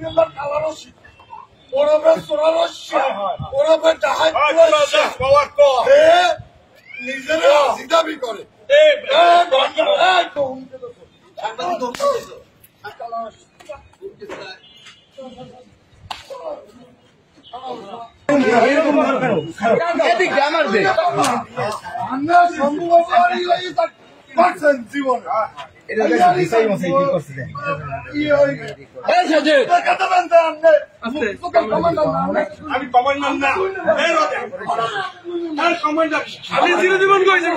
quintal কালারসি ওরবে সোনারসিয়া ওরবে ডাহাই পাওয়ার তো নিজেরা জিদাবি করে জীবনে আমি কমান্ডার না আমি চিরজীবন করেছি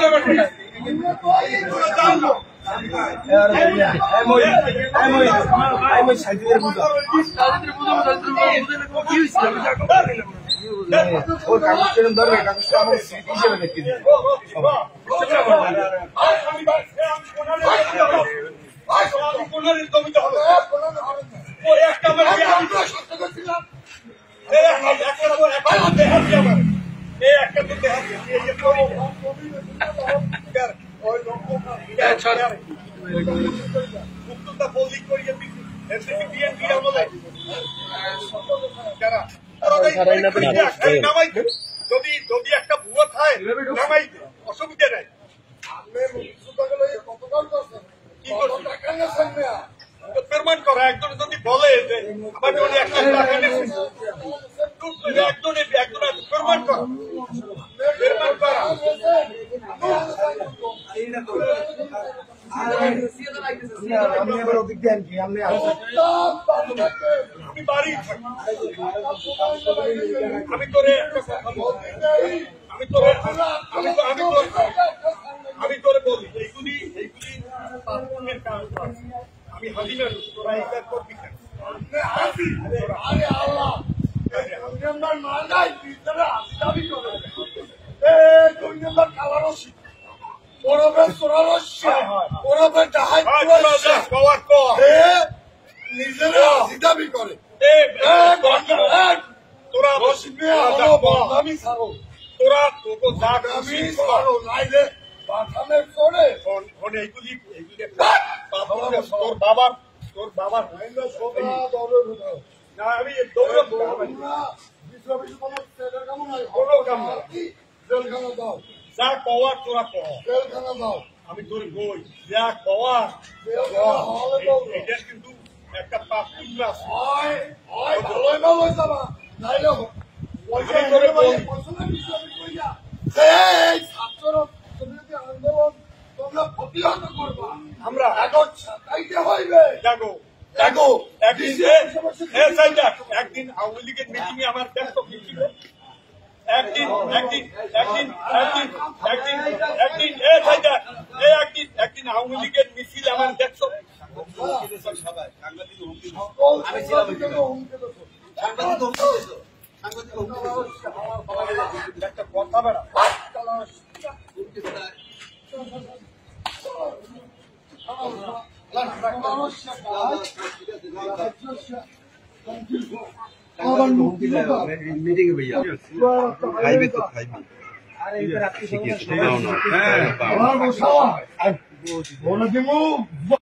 ওর কাগজ কেরম ধরবে কাগজটা আমার স্মৃতি হিসেবে দেখতে দিই যদি একটা ভুয়া থাকে নামাই অসুবিধা নাই পেমেন্ট করা একজন যদি বলে যে আমার জন্য 1 লাখ টাকা একজন পেমেন্ট করা আমি বাড়ি আমি তোরে আমি তোরে বলি এইগুলি আমি হাজিমের তোরা এটা করবি কালারসি ওরবে সোনারসিয়া ওরবে ডাহাই পাওয়ার তো নিজেরা জিদাবি করে তোরা বদনামি ছাড়ো তোরা তোকে যা খুশি করো নাইলে বাথামে করে এইগুলি তোর বাবার না আমি দৌড়াবো কোনো কাম না জেলখানা দাও যা কওয়ার তোরা কও জেলখানা দাও আমি তোর বই যা কওয়ার এটা কিন্তু একটা পাপ কুমড়া হয় ভালোই ভালো যাবা নাইলে পয়সা করে ছাত্র আন্দোলন তোমরা প্রতিহত করবা আমরা কাগজ ছাপাইতে হইবে দেখো একদিন আওয়ামী লীগের মিটিং এ আমার ব্যস্ত কি ছিল একদিন আওয়ামী লীগের মিছিল আমার দেখছো একটা কথা বেড়া मीटिंग भैया खाइबे तो खाइबे अरे इधर आपकी